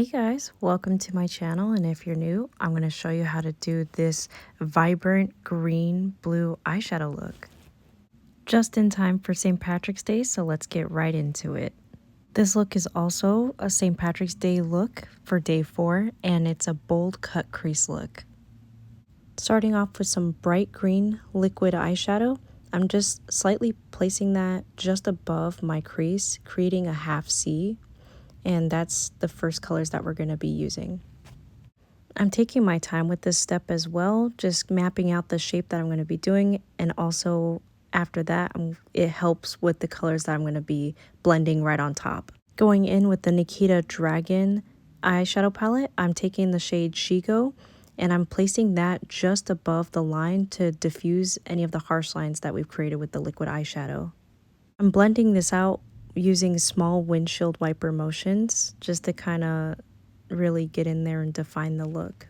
Hey guys, welcome to my channel, and if you're new, I'm going to show you how to do this vibrant green blue eyeshadow look. Just in time for St. Patrick's Day, so let's get right into it. This look is also a St. Patrick's Day look for day 4, and it's a bold cut crease look. Starting off with some bright green liquid eyeshadow, I'm just slightly placing that just above my crease, creating a half C. And that's the first colors that we're going to be using. I'm taking my time with this step as well, just mapping out the shape that I'm going to be doing, and also after that it helps with the colors that I'm going to be blending right on top. Going in with the Nikita Dragon eyeshadow palette, I'm taking the shade Shigo and I'm placing that just above the line to diffuse any of the harsh lines that we've created with the liquid eyeshadow. I'm blending this out using small windshield wiper motions just to kind of really get in there and define the look.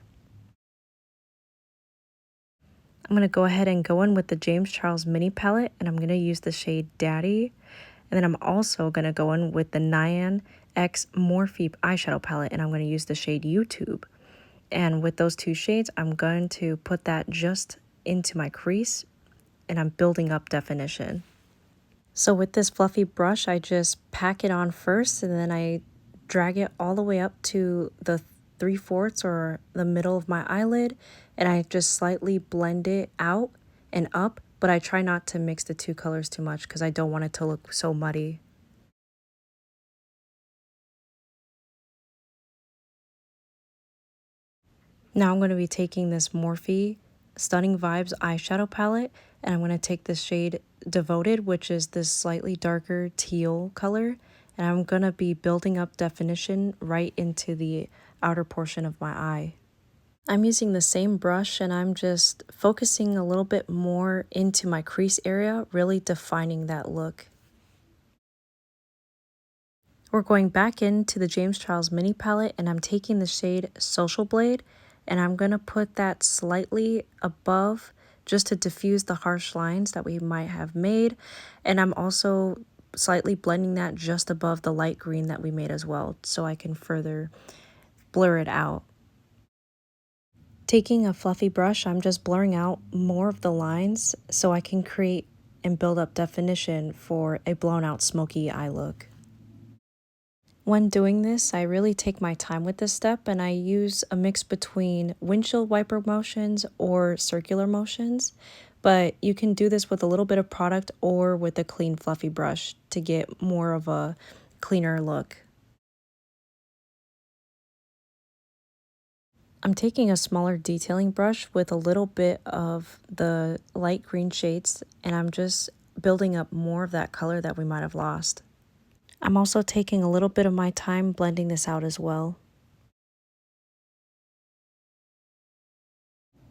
I'm going to go ahead and go in with the James Charles mini palette, and I'm going to use the shade Daddy. And then I'm also going to go in with the NAYNE X Morphe eyeshadow palette, and I'm going to use the shade YouTube. And with those two shades, I'm going to put that just into my crease, and I'm building up definition. So with this fluffy brush, I just pack it on first, and then I drag it all the way up to the 3/4 or the middle of my eyelid, and I just slightly blend it out and up, but I try not to mix the two colors too much because I don't want it to look so muddy. Now I'm going to be taking this Morphe Stunning Vibes eyeshadow palette, and I'm going to take the shade Devoted, which is this slightly darker teal color, and I'm going to be building up definition right into the outer portion of my eye. I'm using the same brush, and I'm just focusing a little bit more into my crease area, really defining that look. We're going back into the James Charles mini palette, and I'm taking the shade Social Blade, and I'm going to put that slightly above just to diffuse the harsh lines that we might have made. And I'm also slightly blending that just above the light green that we made as well, so I can further blur it out. Taking a fluffy brush, I'm just blurring out more of the lines so I can create and build up definition for a blown out smoky eye look. When doing this, I really take my time with this step, and I use a mix between windshield wiper motions or circular motions, but you can do this with a little bit of product or with a clean fluffy brush to get more of a cleaner look. I'm taking a smaller detailing brush with a little bit of the light green shades, and I'm just building up more of that color that we might have lost. I'm also taking a little bit of my time blending this out as well.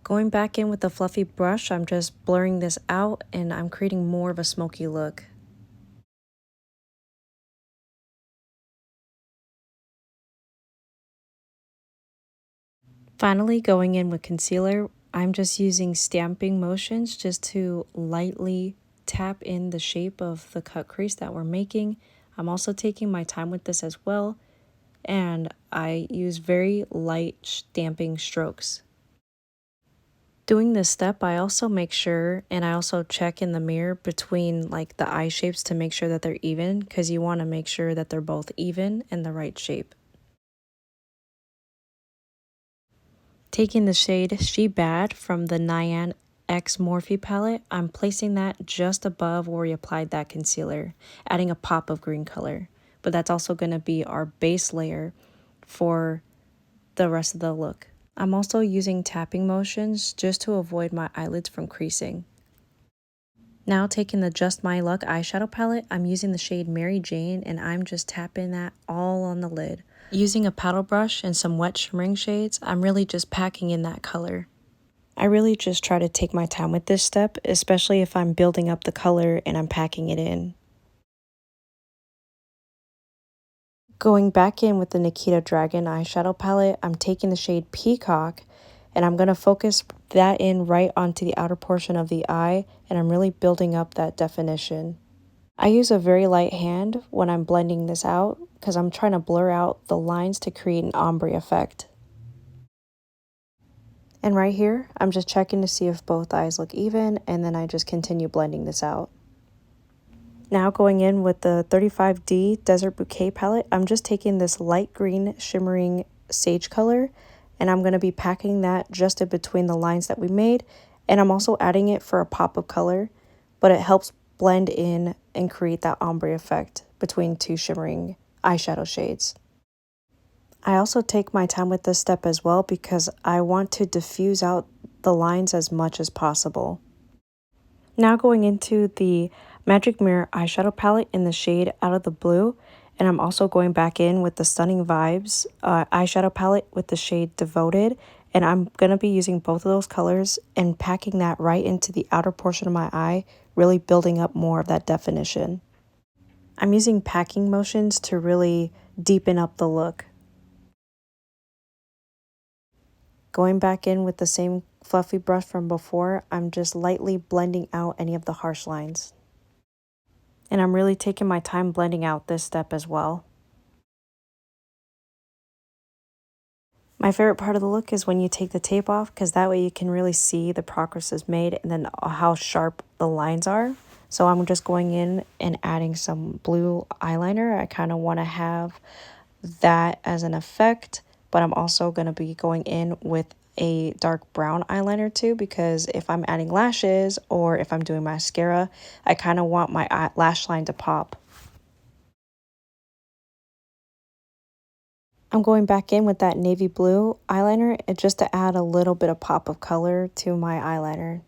Going back in with the fluffy brush, I'm just blurring this out, and I'm creating more of a smoky look. Finally, going in with concealer, I'm just using stamping motions just to lightly tap in the shape of the cut crease that we're making. I'm also taking my time with this as well, and I use very light stamping strokes. Doing this step, I also make sure, and I also check in the mirror between like the eye shapes to make sure that they're even, because you want to make sure that they're both even and the right shape. Taking the shade She Bad from the NAYNE X Morphe palette, I'm placing that just above where we applied that concealer, adding a pop of green color. But that's also going to be our base layer for the rest of the look. I'm also using tapping motions just to avoid my eyelids from creasing. Now taking the Just My Luck eyeshadow palette, I'm using the shade Mary Jane, and I'm just tapping that all on the lid. Using a paddle brush and some wet shimmering shades, I'm really just packing in that color. I really just try to take my time with this step, especially if I'm building up the color and I'm packing it in. Going back in with the Nikita Dragon eyeshadow palette, I'm taking the shade Peacock, and I'm going to focus that in right onto the outer portion of the eye, and I'm really building up that definition. I use a very light hand when I'm blending this out because I'm trying to blur out the lines to create an ombre effect. And right here, I'm just checking to see if both eyes look even, and then I just continue blending this out. Now going in with the 35D Desert Bouquet palette, I'm just taking this light green shimmering sage color, and I'm going to be packing that just in between the lines that we made, and I'm also adding it for a pop of color, but it helps blend in and create that ombre effect between two shimmering eyeshadow shades. I also take my time with this step as well because I want to diffuse out the lines as much as possible. Now going into the Magic Mirror eyeshadow palette in the shade Out of the Blue, and I'm also going back in with the Stunning Vibes eyeshadow palette with the shade Devoted, and I'm going to be using both of those colors and packing that right into the outer portion of my eye, really building up more of that definition. I'm using packing motions to really deepen up the look. Going back in with the same fluffy brush from before, I'm just lightly blending out any of the harsh lines. And I'm really taking my time blending out this step as well. My favorite part of the look is when you take the tape off, because that way you can really see the progress is made and then how sharp the lines are. So I'm just going in and adding some blue eyeliner. I kind of want to have that as an effect, but I'm also going to be going in with a dark brown eyeliner too, because if I'm adding lashes or if I'm doing mascara, I kind of want my lash line to pop. I'm going back in with that navy blue eyeliner just to add a little bit of pop of color to my eyeliner.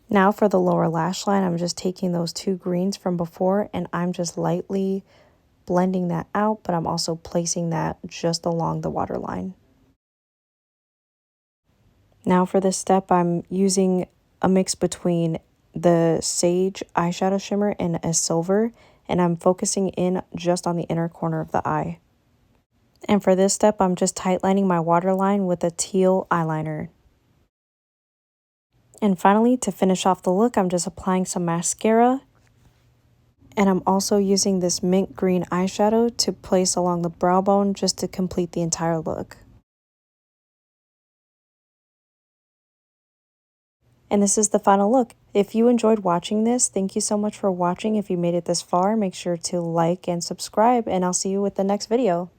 Now for the lower lash line, I'm just taking those two greens from before and I'm just lightly blending that out, but I'm also placing that just along the waterline. Now for this step, I'm using a mix between the Sage eyeshadow shimmer and a silver, and I'm focusing in just on the inner corner of the eye. And for this step, I'm just tightlining my waterline with a teal eyeliner. And finally, to finish off the look, I'm just applying some mascara. And I'm also using this mint green eyeshadow to place along the brow bone just to complete the entire look. And this is the final look. If you enjoyed watching this, thank you so much for watching. If you made it this far, make sure to like and subscribe, and I'll see you with the next video.